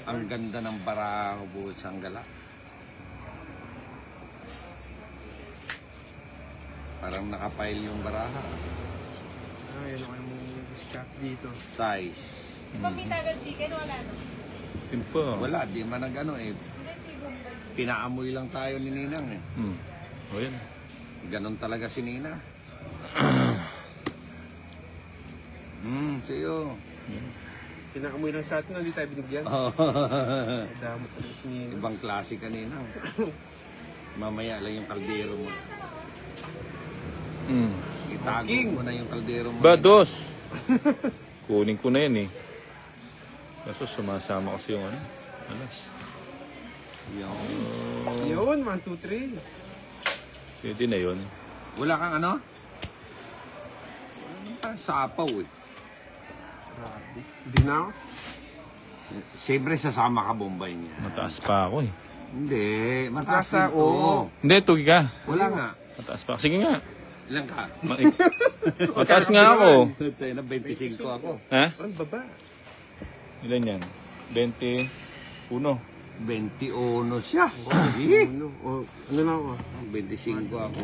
Ang ganda ng baraho buhos ang gala. Parang nakapile yung baraha. Ayun ako yung discount dito. Size. Pag may tagal chicken, wala no? Timpa. Wala, di man nag-ano eh. Pinaamoy lang tayo ni Ninang eh. O yan. Ganon talaga si Nina. Sa'yo. Pinakamoy lang sa atin, hindi tayo binigyan. Oh. Damot na si Nina. Ibang klase ka Ninang. Mamaya lang yung kaldero mo. Itago mo na yung kaldero mo. Bados! Kunin ko na yan eh. Kaso sumasama kasi yung ano. Alas. Yun, 1, 2, 3. Pwede na yun. Wala kang ano? Sapaw eh. Grabe. Hindi na ako. Siyempre sasama ka Bombay niya. Mataas pa ako eh. Hindi, mataas Mataas din ako. to. Hindi, tugi ka. Wala nga. Mataas pa. Sige nga. Ilan ka? Mataas nga ako. Tayo na 25 ako. Ha? Ang baba. Ilan yan? 21. 21 siya. Ano na ako? 25 ako.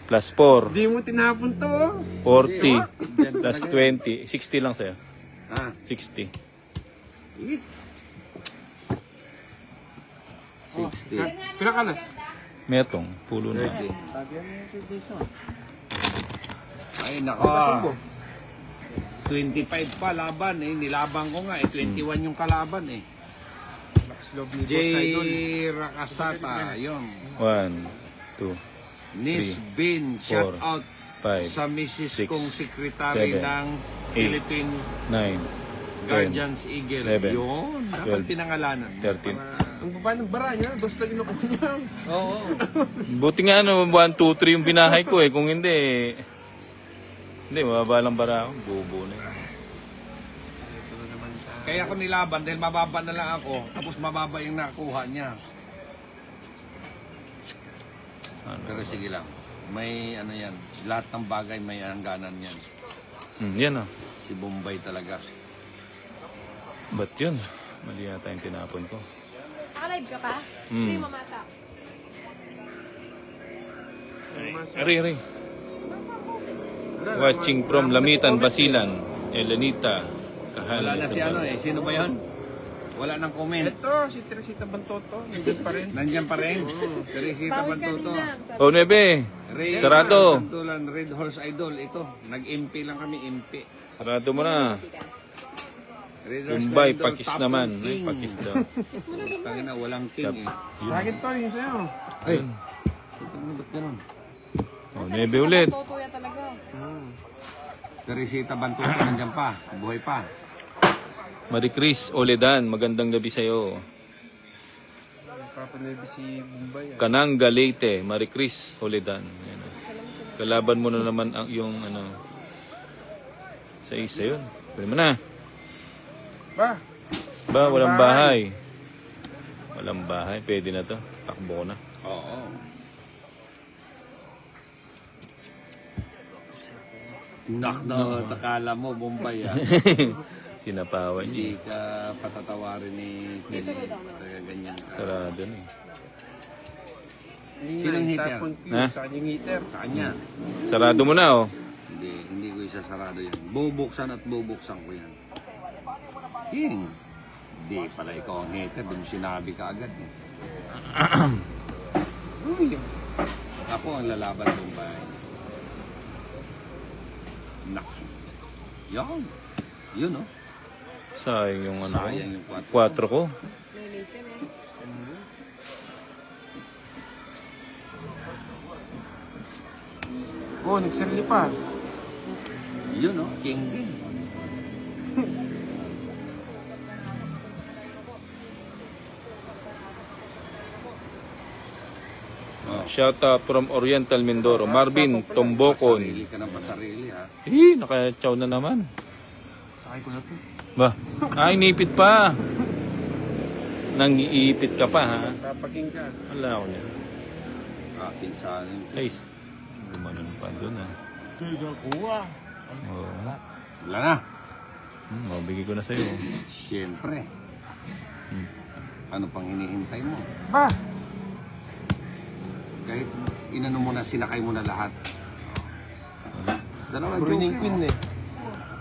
Plus 4. Hindi mo tinapon to. 40. Plus 20. 60 lang sa'yo. Ha? 60. 60. Pinakalas. Metong. Pulo na. 30. Ay, nako. 25 pa laban eh. Nilaban ko nga eh. 21 yung kalaban eh. Lakas loob ni J. Boss Idol. Rakasata. Yun. 1, 2, Nis Bin. Shout 4, out 5, sa Mrs. 6, kong sekretary 7, ng Philippine 9, Guardians Eagle. 11, Yun. Dapat 12, pinangalanan. 13. Ang baba ng bara niya, dos lang inukuha niya. Oo. Buti nga ano, 1, 2, 3 yung binahay ko eh. Kung hindi, mababa lang bara ako. Bubo na yun. Ito na naman sa... Kaya ako nilaban dahil mababa na lang ako. Tapos mababa yung nakuha niya. Ano? Pero sige lang. May ano yan. Lahat ng bagay may hangganan yan. Yan ah. Si Bombay talaga. Ba't yun? Mali yata yung tinapon ko. Naka-live ka pa? Stream mo masak. Ari. Watching from Lamitan, Basilan, Elenita, Kahal. Wala na si ano eh. Sino ba yun? Wala nang comment. Ito, si Teresita Bantoto. Nandun pa rin. Nandyan pa rin. Teresita Bawi Bantuto. kanina. Oh, Nebe. Ray, Sarado. Bantulan, Red Horse Idol. Ito. Nag-MP lang kami. MP. Sarado mo na. Red Horse Mumbai, Idol, Pakis top naman. king. Pakis daw. Tangina, walang king eh. Sa akin to, yung sa'yo. Ay. Ano ba't ganun? Oh, Nebe ulit. Tutuya talaga. Teresita Bantuto. Nandyan pa. Buhay pa. Maricris Oledan, magandang gabi sa'yo. Papanebi si Bombay. Kananga Leyte, Maricris Oledan. Yan. Kalaban mo na naman ang yung ano. Sa isa yun. Pwede mo na. Ba, walang bahay. Walang bahay. Pwede na to. Takbo na. Oo. Nak na takala mo, Bombay ah. Sinapawan Hindi niya. ka patatawarin ni Chris. Kaya ganyan ka. Sarado na eh. Sinong heater? Ha? Sa kanyang heater. Sa kanya. Sarado mo na oh. Hindi ko isasarado yan. Bubuksan at bubuksan ko yan. King. Hindi pala ikaw ang hater. Di mo sinabi ka agad eh. Ako ang lalaban ng bahay. Nak. Yan. Yun oh. Sayang yung ano ko. Sayang yung 4 ko. May later eh. Oh, nagsarili pa. Yun oh. King din. Shout out from Oriental Mindoro. Marvin Tombokon. Pasarili ka ng pasarili ha. Naka-chow na naman. Sakay ko na to. Ba? Ay, nipit pa. Nangiipit ka pa ha. Papaking ka. Wala ako niya. Akin sa akin. Ay, gumanon pa doon ha. Oo. Wala na. Mabigay ko na sa'yo. Siyempre. Ano pang hinihintay mo? Ba? Kahit inano mo na, sinakay mo na lahat. Dalawa Burning joker. Queen eh.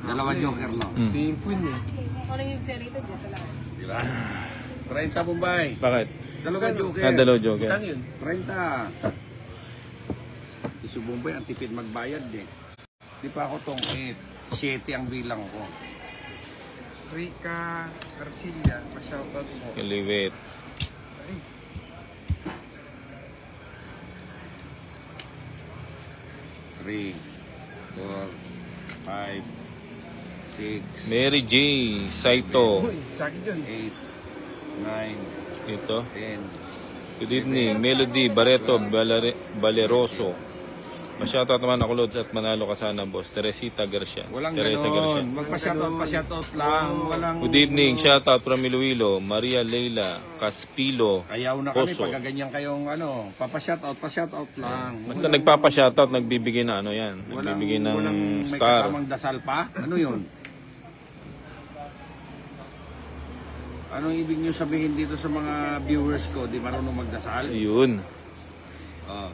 Dalawa joker, no? Gusto yung Queen eh. Ano yung serito dyan sa lahat? Diba? 30 Bombay. Bakit? Dalawa joker. Dalaw joker. Kano yun? 30. Si Bombay, ang tipid magbayad eh. Di pa ako tong 7 ang bilang ko. Rica Arcilla. Pa-shoutout mo. Kaliwit. Ay. Three, 4, 5, 6, Mary J. Saito. Uy, sa akin yun. 8, 9, Ito. 10. Good evening. Melody Barreto Valeroso. Pa-shoutout naman ako, Lods, at manalo ka sana, boss. Teresita Garcia. Walang Teresa Garcia. ganon. Pa-shoutout lang. Walang... Good evening. Shoutout from Iloilo. Maria Leila Caspilo. Ayaw na kami Poso. pag ganyan kayong ano. Pa-shoutout lang. Basta nagpapa-shoutout, nagbibigay na ano yan. Nagbibigay ng walang may star. kasamang dasal pa. Ano yun? Anong ibig nyo sabihin dito sa mga viewers ko? Di marunong magdasal? Ayun. Oh.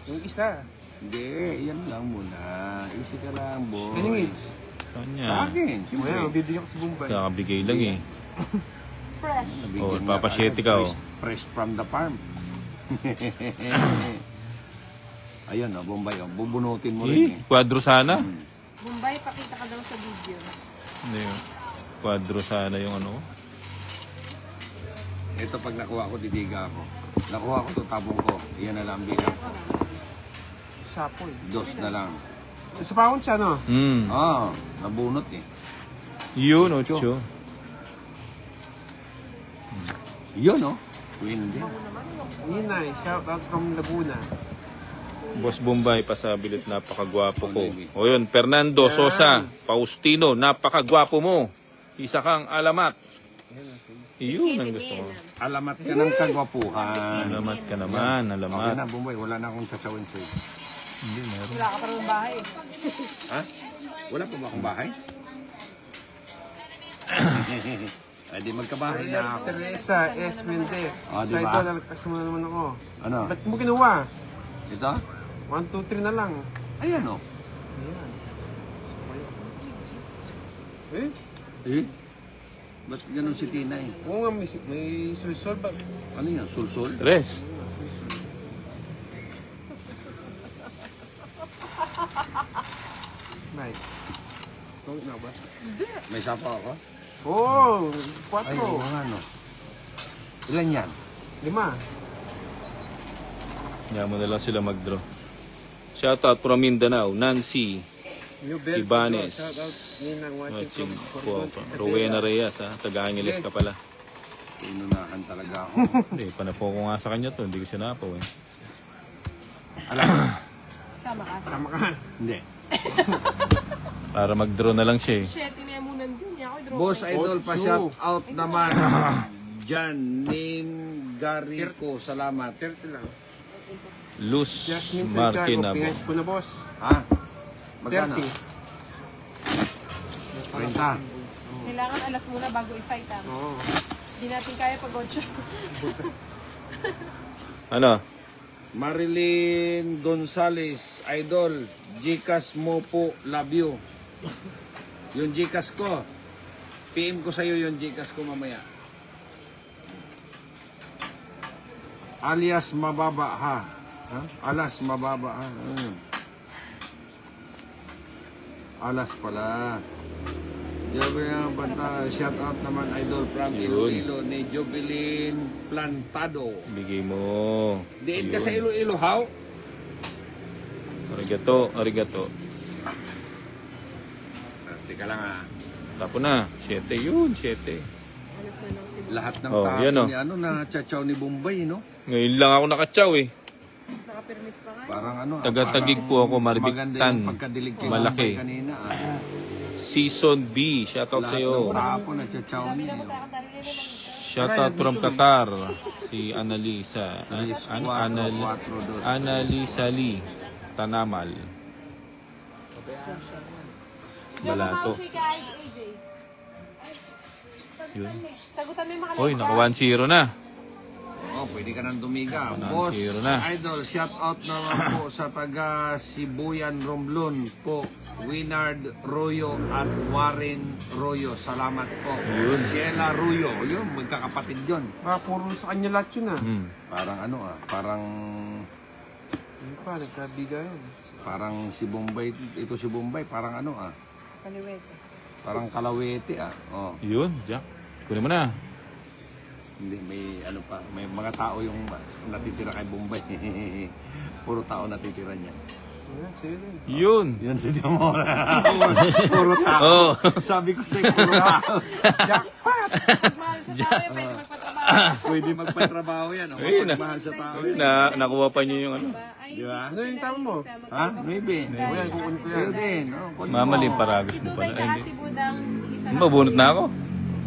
Yung isa. Hindi, yan lang muna. Easy ka lang, boy. Any minutes? Sa Kanya. akin, siyempre. Well, bibigyan ko sa Bombay. Kakabigay lang eh. Fresh. Nabigyan Oh, nga papasyete tayo, ka, oh. Fresh from the farm. Ayun, oh, Bombay. Oh. Bubunutin mo rin eh. Kwadro sana. Bombay, pakita ka daw sa video. Hindi yun. Kwadro sana yung ano. Ito pag nakuha ko, didiga ako. Nakuha ko to, tabong ko. Iyan na lang bilang. Sapo eh. 2 na lang. Sa pound siya, no? Ah, nabunot eh. Yun, 8. Yun, oh. Twin din. Yun na eh. Shoutout from Laguna. Boss Bombay, pasabilit, napakagwapo ko. O yun, Fernando Sosa, Faustino, napakagwapo mo. Isa kang alamat. Iyon ang gusto ko. Alamat ka ng kagwapuhan. Alamat ka naman, Okay alamat. na, Bombay. Wala na akong tsachawin sa'yo. Hindi, meron. Wala ka pa rin bahay. Ha? Wala pa ba akong bahay? Ay, di magkabahay na ako. Teresa S. Mendez. Ah, Sa diba? ito, nalagpas mo na naman ako. Ano? Ba't mo ginawa? Ito? 1, 2, 3 na lang. Ayan, oh. Ayan. Eh? Eh? Ba't ganun si Tinay? Oo nga, may sulisol ba? Ano yan? Sulsul? Tres. Mike. Tawag na ba? May sapa ako? Oo, Ay, 4. oo nga, no. Ilan yan? 5. Kaya mo na lang sila mag-draw. Shoutout from Mindanao, Nancy New Bell. Ibanez. Shoutout. Ninang watching Watching from po. Cordon. Rowena Reyes, ha? Taga-Angeles ka pala. Inunahan talaga ako. Hindi, panapo ko nga sa kanya to. Hindi ko sinapaw eh. Sama ka. Tama ka. Hindi. Para mag-draw na lang siya eh. Shit, tinayamunan din. Ako i-draw. Boss Idol, Otso. pa-shout out naman. Jan, name Garico. Salamat. 30 lang. Luz Jasmine Santiago. Martinabo. Pingas ko na, boss. Ha? Magkano? 30. 30. Kailangan alas muna bago i-fight. Oo. Hindi natin kaya pag 8. Ano? Marilyn Gonzales, Idol. Gcash mo po, love you. Yung Gcash ko. PM ko sa'yo yung Gcash ko mamaya. Alias mababa ha. Ha? Alas mababa ha. Ano yun? Alas pala. Jovelyn Banta, shout out naman Idol from Yun. Iloilo ni Jovelyn Plantado. Bigay mo. Diin ka sa Iloilo, how? Arigato, arigato. Teka lang ha. Tapo na. 7 yun, 7. Alas na lang sila. Lahat ng Oh, tao yan, oh. ni ano na chachaw ni Bombay, no? Ngayon lang ako nakatsaw eh. Nakapirmis pa nga. Parang ano, Taga-tagig parang po ako, Maribigtan. Maganda yung pagkadilig kay Malaki. Bombay kanina. Ah. Season B. Shoutout Lahat sa'yo. ng tao na chachaw niya. Shoutout from Qatar. Si Annalisa. Tres, cuatro, dos. Annalisa Lee. Tanamal. Balato. Yun. Sagutan mo yung mga Uy, like naka 1-0 na. Oh, pwede ka nang dumiga. 1-0 Boss, na. Idol, shout out naman po sa taga Sibuyan Romblon po. Winard Royo at Warren Royo. Salamat po. Yun. Sheila Royo. Yun, magkakapatid yun. Baka puro sa kanya lahat yun ah. Parang ano parang Hindi pa, nagkabigayan. parang si Bombay, ito si Bombay, parang ano Kaliwete. parang Kalawete Oh, Yun, Jack. Kunin mo na. hindi may ano pa, may mga tao yung natitira kay Bombay. Puro tao natitira niya. Ayan, sa'yo din. Yun. Yan si Demora. Puro tao. Oh. Sabi ko sa'yo, puro tao. Pag mahal sa tao yan, pwede magpatrabaho. Pwede magpatrabaho yan. Oh. Ayun, Mahal sa tao. Nakuha pa niyo yung ano. Ay, Di ba? dito Ano yung sila tama mo? isa, Ha? magkaiba Maybe. po sila. Ayan, kukunin ko Sa'yo yan. din. Oh, kunin mo. Mamaling paragos Si mo Duday pala. Ay, tsaka hindi. si Budang, isa lang Mabunot po na yun. ako.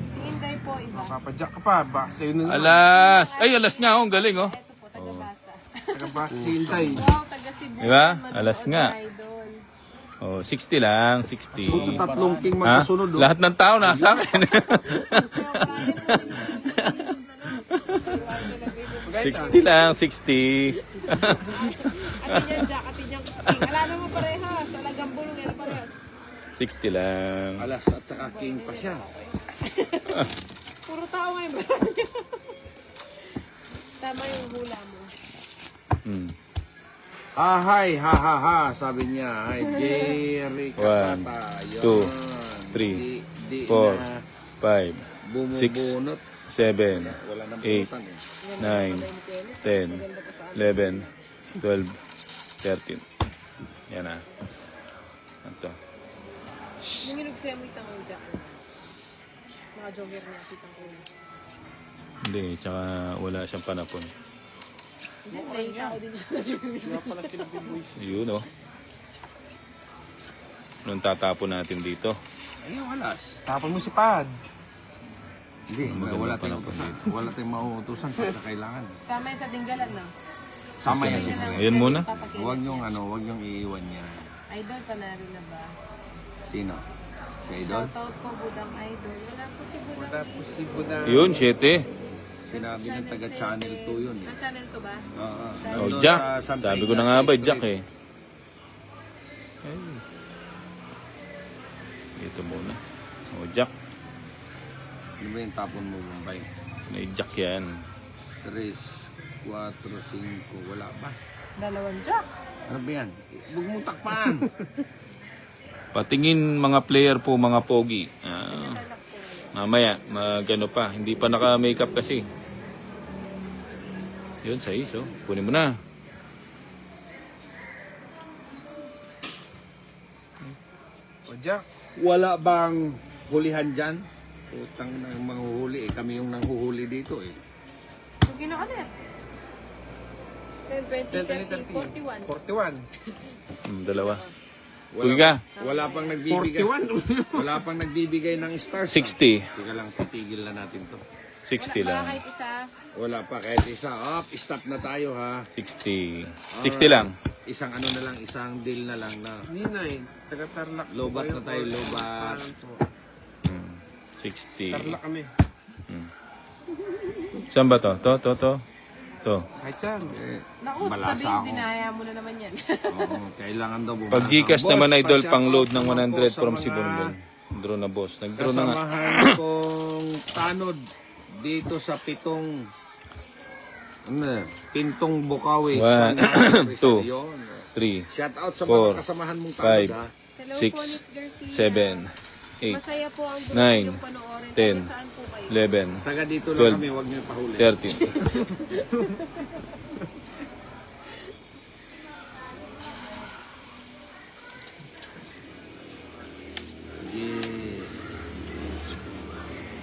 Si Inday po, iba. Papadyak ka pa, baka sa'yo na naman. Alas. Ay, alas nga. Oh, ang galing oh. Ito po, taga-basa. Taga-basa si Hintay. Wow, taga-Cebu. Diba? Manonood Alas nga. na idol. Oh, 60 lang. 60. Puto tatlong king Ha? magkasunod. Oh. Lahat ng tao nasa akin. 60 lang. 60. Ati niyan, Jack, ati niyan. Alala mo parehas. Alagang bulong, yan parehas. 60 lang. Alas at saka king pa siya. Puro tao ngayon. Tama yung hula mo. Hmm. Hi, ha ha ha, sabi niya. Hi, Jerry Casata. 2, 3, 4, 5, 6, 7, 8, 9, 10, 11, 12, 13. Yan na. Ito. Yung inugsiya mo itang Jack. Naka-jogger na itang ulo. Hindi, tsaka wala siyang panapon. Hindi, may tao din siya. Yun oh. Anong tatapon natin dito? Ayun, alas. Tapon mo si Pad. Hindi, Maganda wala pa tayong na po utusan. Wala tayong mauutusan pagka kailangan. Sama yan sa tinggalan na. Sama yan Siya siguro. lang Ayan muna. papakilala. Huwag niyong iiwan yan. Idol, panalo na ba? Sino? Si Idol? Shoutout po, Budang Idol. Wala po si Budang. Wala po si Buda. Yun, 7. Sinabi ng taga-channel 2 yun eh. Ah, channel 2 ba? Oo. Oh, Nandun Jack. sa Santa Sabi ko na Ignacio nga ba, Street. Jack eh. Ay. Dito muna. Oh, Jack. Ano ba yung tapon mo, Bombay? May Jack yan. 3, 4, 5. Wala ba? Dalawang Jack. Ano ba yan? Huwag mong takpan. Patingin mga player po, mga pogi. Mamaya, magano pa. Hindi pa naka-makeup kasi. Yun, sa iso. Kunin mo na. O Jack. Wala bang hulihan dyan? Utang ng manghuhuli eh. Kami yung nanghuhuli dito eh. Kung kinakalit. 10, 20, 30, 41. 41. Dalawa. Wala, Kuya ka. wala pang nagbibigay. 41. Wala pang nagbibigay ng stars. 60. Teka lang, titigil na natin to. 60 lang. Kahit isa. Wala pa kahit isa. Up, stop na tayo ha. 60. 60 lang. Isang ano na lang, isang deal na lang na. Ninay. Taga-Tarlac. po Lobat kayo. na tayo, lobat. Parang po. 60. Tarlac kami. Saan ba to? To. Kahit saan. Eh, Naku, malasa sabihin, ako. dinaya mo na naman yan. Oo, kailangan daw bumaba. Pag Gcash Boss, naman idol, pa-shout pang load out ng naman po 100 sa from mga Sibonlon. Draw na boss. Nag-draw na nga. Kasamahan kong tanod dito sa Pintong Bukawi. 1, 2, 3, Shout out sa 4, mga kasamahan mong tanod 5, ha. Hello 6, po, Nitz Garcia. 7, 8, Masaya po ang 9, yung panoorin. 10, Taga saan po kayo? 11, Taga dito 12, lang kami, huwag niyo pahuli. 13. Yeah.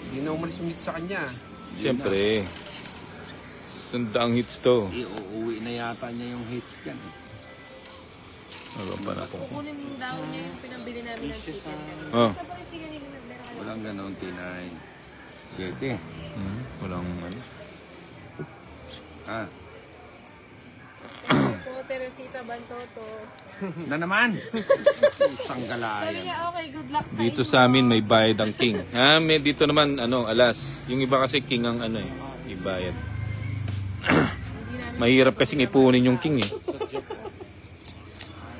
Hindi na umalis yung hit sa kanya. Siyempre. Sandaang hits to. Uuwi na yata niya yung hits dyan. Ano pa na po? Kukunin daw niya yung pinambili namin ng chicken. Oh. Sa mga chicken nila nagbera. Walang ganon, T9. 7. Walang ano. Ah, Po, Teresita Bantoto. Na naman. Pusang Sabi galayan. niya, okay, good luck sa Dito inyo. sa amin may bayad ang king. May dito naman alas. Yung iba kasi king ang ibayad. Hindi namin Mahirap kasing ipunin yung king eh.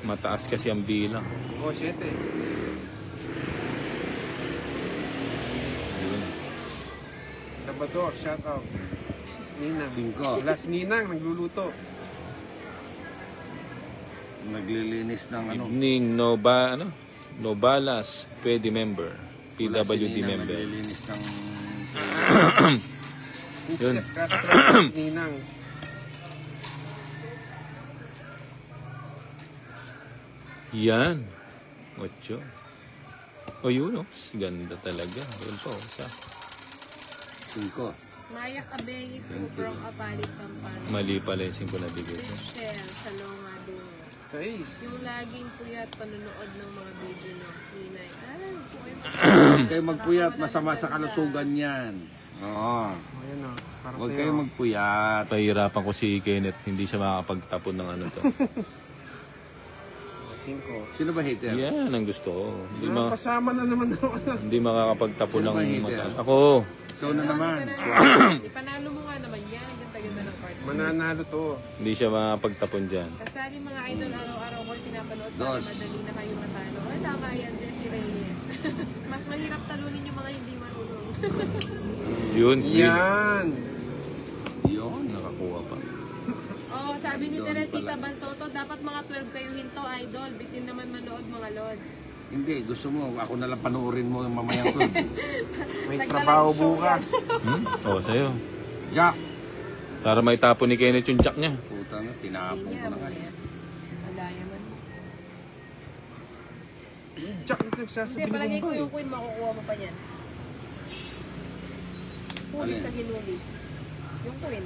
Mataas kasi ang bilang. Oh, 7. Yun. Labador, shout out. Ninang. 5. Last Ninang, nagluluto. Naglilinis ng ano. Evening Nobalas, pwede member. PWD member. Naglilinis ng... Yun. Insect Castro, Ninang. Yan. 8. O yun ganda talaga. Yun po. 5. Mayak Abehi po from Apalit, Pampanga. Mali pala yung 5 na bigay ko. Michelle, Salonga Dungo. 6. Yung laging puyat panonood ng mga video ng Ninay. Ay, po kayo. Huwag kayo magpuyat. Masama sa kalusugan yan. Oo. Ayan o, para Huwag sa'yo. kayo magpuyat. Pahirapan ko si Kenneth. Hindi siya makakapagtapon ng ano to. 5. Sino ba hater? Yan ang gusto ko. Pasama na naman ako. Hindi makakapagtapon Sino ng ba hater? mataas. Ako. Ikaw na naman. Ipanalo mo nga naman yan. Ang ganda-ganda ng cards. Mananalo to. Hindi siya makakapagtapon dyan. Kasali mga idol araw-araw ko pinapanood para Dos. madali na kayo matalo. Ay, tama yan, Jessie Reyes. Mas mahirap talunin yung mga hindi marunong. Yun. Yan. Yun. Nakakuha pa. Oh, sabi ni Doon Teresita pala. Bantoto, dapat mga 12 kayo hinto, idol. Bitin naman manood mga lods. Hindi. Gusto mo. Ako na lang panoorin mo yung mamayang club. May Nagdalang trabaho show bukas. Sa'yo. Jack. Para may tapon ni Kenneth yung jack niya. Puta na. Tinapon ko na nga. Malaya man. Jack, Hindi, nagsasabi palagay ko mo yung queen, makukuha mo pa niyan. Huli Alin? sa hinuli. Yung queen.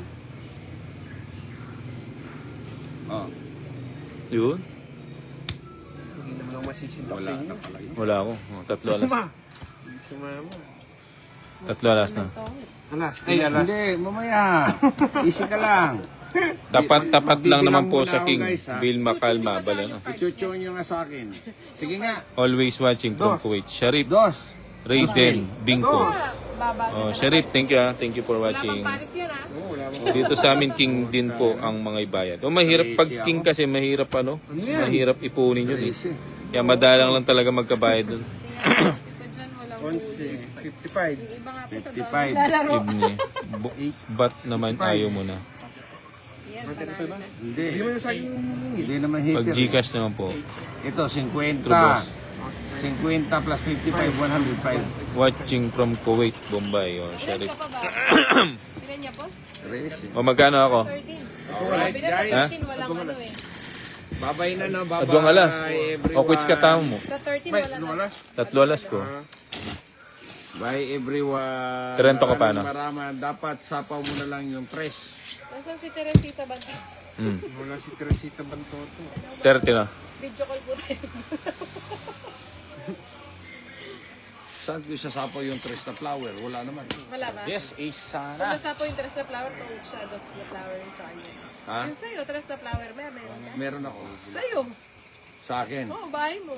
Oh. Yun. Hindi naman ako masisindak Wala sa inyo. na pala yun. Wala ako. 3 alas. Hindi sumama. 3 alas na. Alas. Ay, alas. Hindi. Mamaya. Easy ka lang. Tapat lang naman po Magbibilang sa muna king. ako, guys, ha? Bill Macalma. Bala na. Ichucho nyo nga sa akin. Sige nga. Always watching from Dos. Kuwait. Sharif. Dos. Raiden. Binko. Baba. Sharif, thank you. Thank you for Wala watching. pang Paris yan, ha? Oo, wala mo. Dito sa amin king din po ang mga ibayad. Mahirap pag king kasi mahirap Ano yan? mahirap ipunin yun eh. Easy. Kaya madalang lang talaga magkabayad dun. Tingnan, iba dyan, walang 11. 55. Yung iba nga po sa 55. doon naglalaro. Ibni. Ba't naman ayaw mo na? Yan, panalo na. Hindi. Hindi mo na sa akin Hindi naman Pag hater. Gcash naman po. Ito, 50. Trubos. 50 plus 55, 105. Watching from Kuwait, Bombay. O, Ilan Sharif. ka pa ba? Ilan niya po? Racing. O, magkano ako? 13. Alright, Sabi na guys. sa 13, walang ano eh. Babay na na, babay. Adwang alas. everyone. O, quits ka tamo mo. Sa 13, May, wala na. alas. 3 alas ko. Bye everyone. Rento ka paano? Maraming. Dapat sapaw mo na lang yung tres. Nasaan si Teresita Banti? Wala si Teresita Bantoto. 30 na. Video call po tayo. Saan ko sasapaw yung tres na flower? Wala naman. Wala ba? Yes, Kung sana. nasa po yung tres na flower, kung shadows na flower yung sa kanya. Ha? Yung sa'yo, tres na flower, meron ka? Meron ako. Sa'yo. Sa akin. Oo, bahay mo.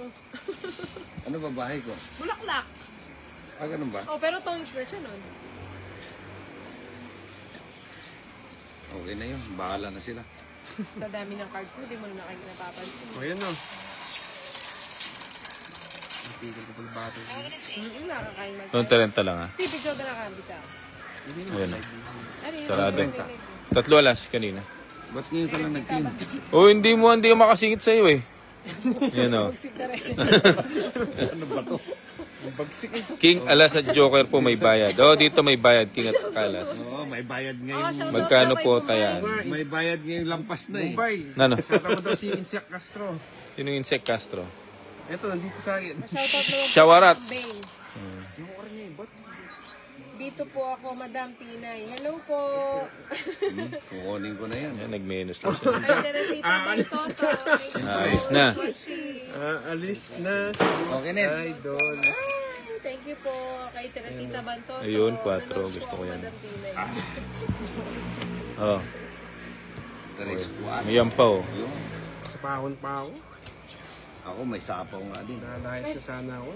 Ano ba bahay ko? Bulaklak. Ah, ganun ba? Oh, pero tongs na siya nun. Okay na yun. Bahala na sila. Sa dami ng cards mo, di mo na kayo napapansin. O, yan o. Natigil ko pala bata. Nakakain mag- Yung 30 lang ha. Hindi, video na nakakabis ako. Ayan na. Ano yun? Sarado. Ano 3 alas kanina. Ba't ngayon ka lang nag-team? O, hindi mo makasingit sa'yo eh. Yan o. Magsik na rin. Ano ba to? Bagsik eh. King, alas at joker po may bayad. O, dito may bayad. King at kalas. Oo, may bayad Oh, ngayon. shout out Magkano sa kay po Bumay. tayan? May bayad ngayong lampas na eh. Mumbai. Ano? Shoutout mo daw si Insect Castro. Sino yung Insect Castro? Ito, nandito sa akin. Shoutout naman po Shawarat. sa Bane. Dito po ako, Madam Pinay. Hello po. Kukunin ko na yan. Yan, nag-menus na siya. Ay, Teresita Bantoto. Ayos na. Alis na. Okay, Ned. Idol. Thank you po kay Teresita Bantoto. Ayun, 4. Nanonood Gusto po ko ako, yan. Madam Pinay. Oh, Tres, 4. ayan pa oh. Yun. Nasa pahon pa ako. Ako may sapaw nga din. Nalayas na sana ako.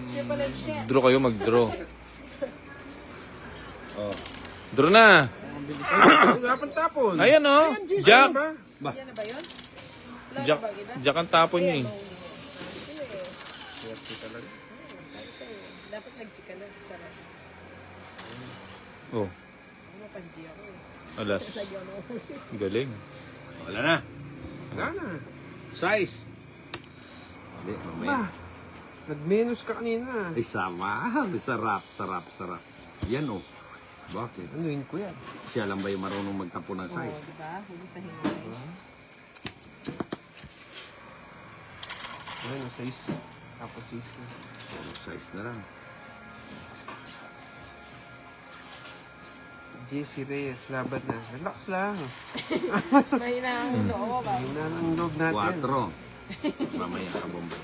Siya pala siya. Draw kayo, mag-draw. Oh. Draw na. Ay, dapat tapon. Ayan oh. Jack. Ba? Ba? Yan na ba yun? Wala Jack, na ba iba? Jack ang tapon niya eh. Sino eh? Swerte talaga. Kahit sa'yo. Dapat nag-chika na. Sarap. Oh, Ako mapanji ako eh. alas. Lagyan ako puso. Galing. Wala na. Wala na. Size. Hindi, Ba? mamaya. Nag-menus ka kanina. Ay, sama. Sarap, sarap, sarap. Yan oh. Bakit? Anuin ko yan. Siya lang ba yung marunong magtapo ng Oo, size? diba? Huli sa hingay. Ayan, 6. Tapos 6. Puro size na lang. JC Reyes, laban na. Relax lang. May nakakong loob ba? Yun na ang loob natin. 4. Mamaya ka bomba.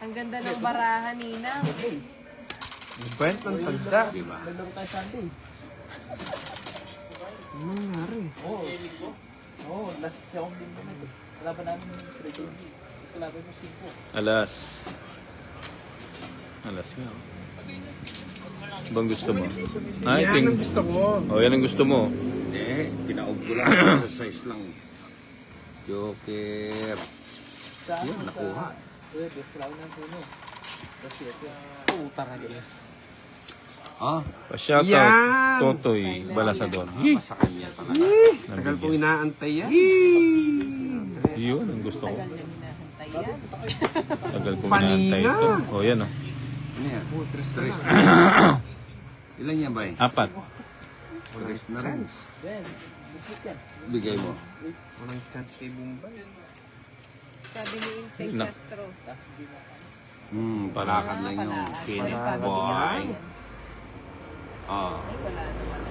Ang ganda ng barahan, Nina. Bait ng tanda. Diba? Ano nangyari? Alas. Alas nga. Bang gusto mo? I Yan think. ang gusto ko. Oh, yan ang gusto mo. Hindi, pinaog ko lang sa size lang. Joker. Yan, nakuha. Ah, Pa-shoutout. Yan! Totoy Balasador. sa kanya talaga. Tagal kong inaantay yan. Yun ang gusto ko. Tagal niya hinahantay yan. Tagal kong Panina. inaantay ito. Oh, yan oh. Ano yan? Tres. Ilan yan ba eh? 4. Tres na rin. Bigay mo. Walang chance kay Bombay. Sabi ni Insect Na. Castro. Palakad lang yung skin. Palakad Boy. yan. Ah. Ay, wala naman.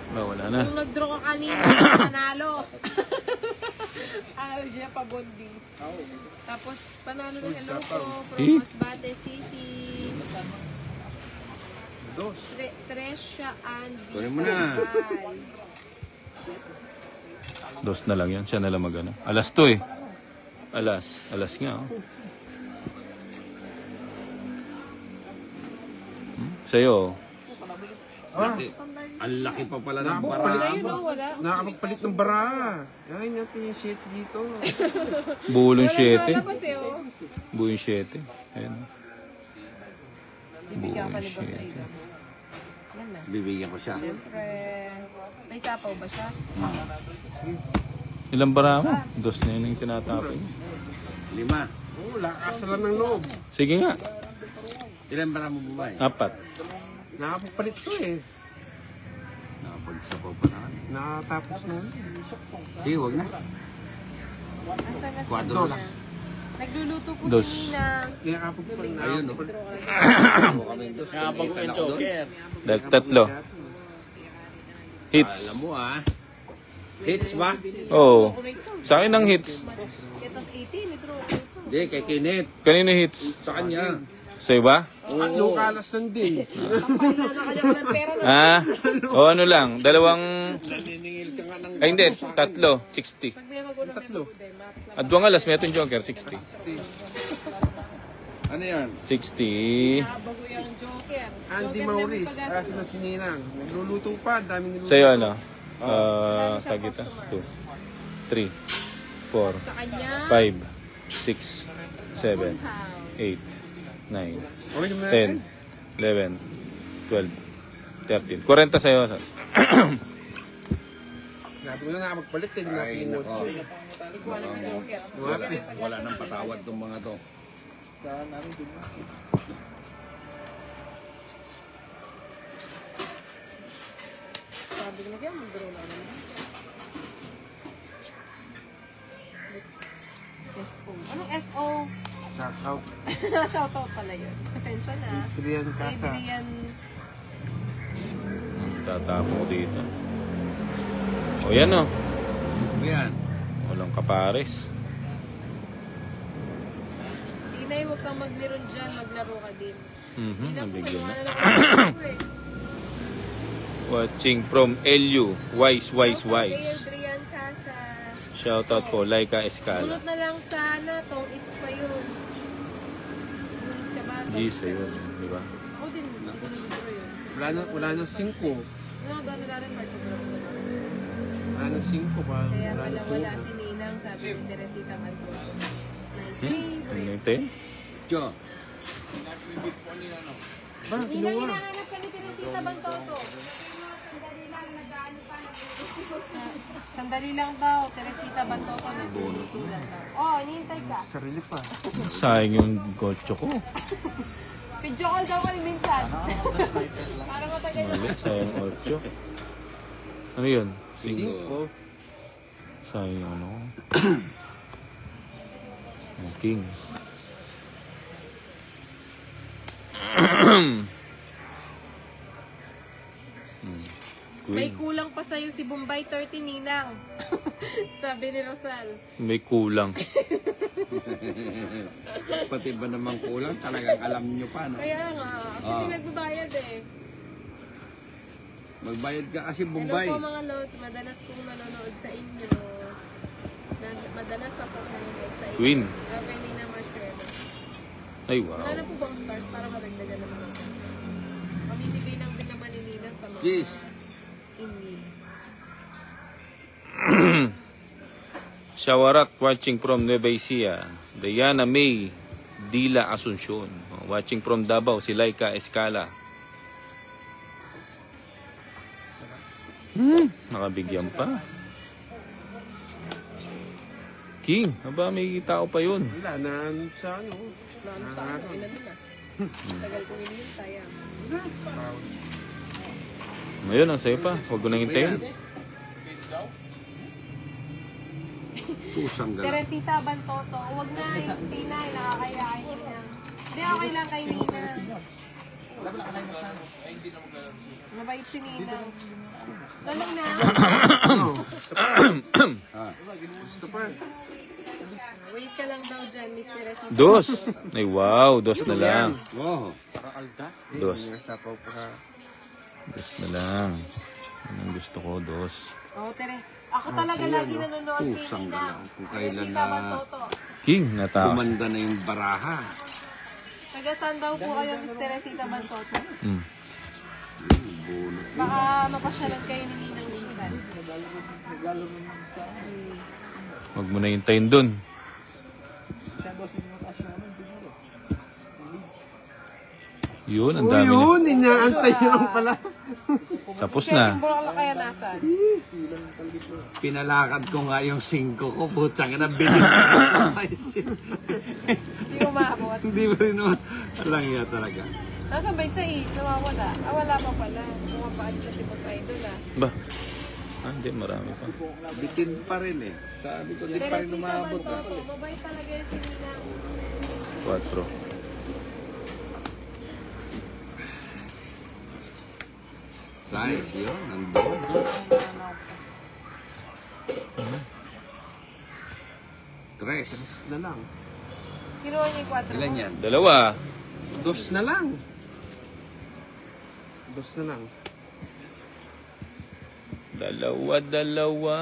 Ba, wala na. Nung nag-draw ka kanina, panalo. Ano siya, pabondi. Tapos, panalo ng Eloco from Masbate City. Dos. Trescia and Tuloy mo na. Vital. Dos na lang yan. Siya na lang mag-ano. Alas to eh. Alas. Alas nga oh. Sa'yo oh. Laki. Ang laki pa pala ng Nakapagpalit. para. Ayun o, wala. Nakakapagpalit ng bara. Yan natin yung shit dito. Bulong Wala 7. kasi oh. Bulong 7. Ayan. Bibigyan ka ni Boss Bullshit. Aida. Yan na. Bibigyan ko siya. Siyempre, may sapaw ba siya? Ilang bara mo? Dos na yun yung tinatapin. 5. Oo, lakas lang ng loob. Sige nga. Ilan bara mo buhay? 4. Nakapagpalit to eh. Nakapagsapaw pa na. Nakatapos na. Sige, wag na. Asa na si Quadros. Nina? Nagluluto po Dos. si Nina. Nakapagpalit na. Ayun, no? Draw ka Ako kami dos. Nakapag yung Joker. Dahil 3. Hits. Alam mo ah. Hits ba? Oo. Sa akin ang hits. Kitang 18, may draw ko ito. Hindi, kay Kenneth. Kanino hits? Sa kanya. Sa iba? Tatlong kalas ng day. Nakakaya ka ng pera na. Ah? O ano lang? Dalawang... Naniningil ka nga ng... Ay hindi. 3. 60. Pag may magulang may maguday, max lang. At duwang alas. May itong Joker. 60. Ano yan? 60. Nakabago yung Joker. Andy Joker Maurice. naman Aso na si Ninang. Nagluluto pa. Dami niluluto. Sa'yo ano? Tagita. 2. 3. 4. sa kanya. 5. 6. 7. 8. 9, Okay naman natin. 10, 11, 12, 13. 40 sa'yo. Sabi ko na nakapagpalit eh. Ay, Napingot. nako. Ikuha naman Joker. Wala nang patawad tong mga to. Sabi ko na kaya mag-draw na naman. SO. Anong SO? Shout out. Shoutout pala yun. Pasensya na. Adrian Casas. Adrian. Tatapon ko dito. O yan o. Yan. Walang kapares. Tinay, huwag kang magmeron dyan. Maglaro ka din. Nabigyan na. Wala lang ako eh. Watching from LU. Wise. Kay Adrian Casa. Shoutout po, Laika Escala. Bunot na lang sana, tong it's pa yun. Bunot ka ba? Gis, ayun. Diba? Ako din, hindi ko nag-draw yun. Wala na 5. Ano, gano'n na rin Marco. Wala na 5 pa. Kaya pala wala si Ninang, sabi ni Teresita Marco. My favorite. Ito Jo. Ba, Ninang, kinuha. hinahanap ka ni Teresita Bantoto. Sandali lang daw, Teresita Bantoto. Nagtutulog lang daw. Oh, hinihintay ka. Sarili pa. sayang yung gocho ko. Video call daw kayo minsan. Para matagal Mali, sayang 8. Ano yun? 5. Sayang yung ano. Yung king. May Queen. kulang pa sa'yo si Bombay 30 Ninang. Sabi ni Rosal. May kulang. Pati ba namang kulang? Talagang alam nyo pa, no? Kaya nga, kasi pinagbabayad eh. Magbayad ka kasi Hello Bombay. po mga lods, madalas kong nanonood sa inyo. Madalas ako nanonood sa inyo. Queen. Sabi ni na Marcelo. Ay, Wala wow. na po bang stars para madagdagan naman ako? Mamimigay lang din naman ni Ninang sa mga Yes. in need. Shawarat watching from Nueva Ecija. Diana May Dila Asuncion. Watching from Davao, si Laika Escala. Nakabigyan pa. King, aba may tao pa yun. Wala na sa ano. Ano sa akin, ina din ah. Tagal kong hinihintay ah. Ngayon, ang sayo pa. Huwag ko nang hintayin. Kusang gala. Teresita Bantoto, huwag na, hindi na, nakakayain na. Hindi, okay lang kay Nina. Mabait si Nina. Galing na. Gusto pa. Wait ka lang daw dyan, Miss Teresita. Dos. Ay, wow. Dos na lang. Oh. Dos. Nasapaw pa. Dos na lang. Anong gusto ko? Dos. Oo, Tere. Ako talaga lagi nanonood kay Kusang Nina. gala. Kung kailan Teresita na Bantoto. King, natakas. kumanda na yung baraha. Taga-saan daw po kayo, Miss Teresita Bantoto? Mm. Bunot. Baka mapasyalan kayo ni Ninang minsan. Huwag mo na hintayin dun. Yun, ang dami na. Yun, inaantay nyo lang pala. Tapos Check na. yung bulaklak kaya nasaan? Pinalakad ko nga yung 5 ko. Butang na bilhin. Hindi umabot. Hindi ba rin naman. Alang ya talaga. Nasaan ba yung sa nawawala? Ah, wala pa pala. Bumabaan siya si Boss Idol ah. Ba? Ah, hindi, marami pa. Bitin pa rin eh. Sabi ko, di pa rin Teresita umabot. Bantoto, mabait talaga yung si Ninang. 4. Size, yun. Nandun. Tres. Na lang. Kinuha niya yung 4 Ilan yan? Dalawa. 2 na lang. 2 na lang. Dalawa.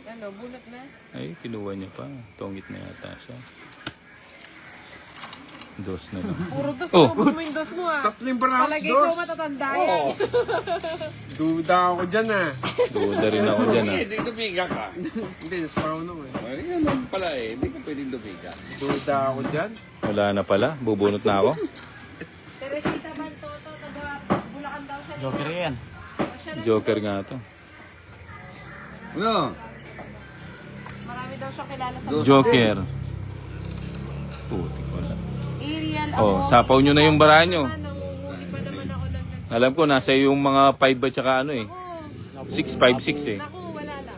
Ano, bunot na? Ay, kinuha niya pa. Tongit na yata siya. Dos na lang. Puro dos, Oh. ubus mo yung dos mo ah. Tatlo yung barakas, Palagay ko 2. matatanda yan. Duda ako dyan ah. Duda rin ako dyan ah. Hindi, dumiga ka. Hindi, naspaw na mo eh. Ay, naman pala eh. Hindi ka pwedeng dumiga. Duda ako dyan. Wala na pala. Bubunot na ako. Teresita Bantoto, taga Bulacan daw siya. Joker yan. Siya lang- Joker nga to. Ano? Marami daw siya kilala sa Joker. Putik wala. Ariel, Oh, ako. sapaw nyo na yung bara nyo. Nangungulit pa naman ako ng nagsasabi. Alam ko, nasa yung mga 5 at saka ano eh. 656 eh. Naku, wala lang.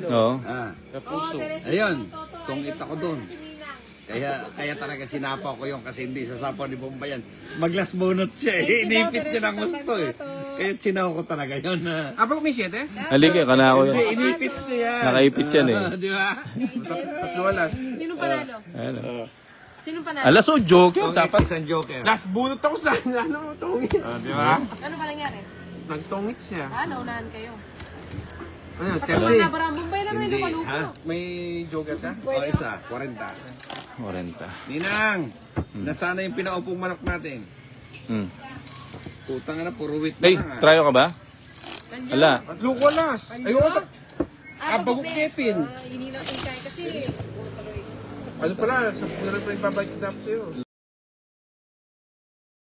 Oo. Ah. Oh, Teresita Ayun. Bantoto, Tungit idol ako ko dun. si Ninang. Kaya talaga sinapaw ko yung kasi hindi sasapaw ni Bombay yan. Maglas bonot siya Thank eh. you Inipit daw, niya ng Teresita gusto eh. Bantoto. Kaya sinaw ko talaga yun. Apa kung may 7? Halika, kana ako Hindi, yan. inipit niya yan. Nakaipit yan eh. Di ba? Tatlo alas. Sino panalo? Ano? Sino pa natin? Alas o joker. Dapat Dapat. isang joker. Last bunot ako sa tungits. Di ba? Ano ba nangyari? Nagtungits siya. Naunahan kayo. Ano, Patuloy na parang Bombay lang may Hindi, lumalupo. ha? May joker ka? O isa, 40. 40. Ninang, nasana yung pinaupong manok natin. Hmm. Putang na, puro wheat Hey, na. tryo ka ba? Nandiyan. Ala. At lukulas. Ayoko. Bagong kepin. Hininaw yung kaya kasi. Tuloy. Ano pala, sa pula pa ibabalik dapat sa'yo.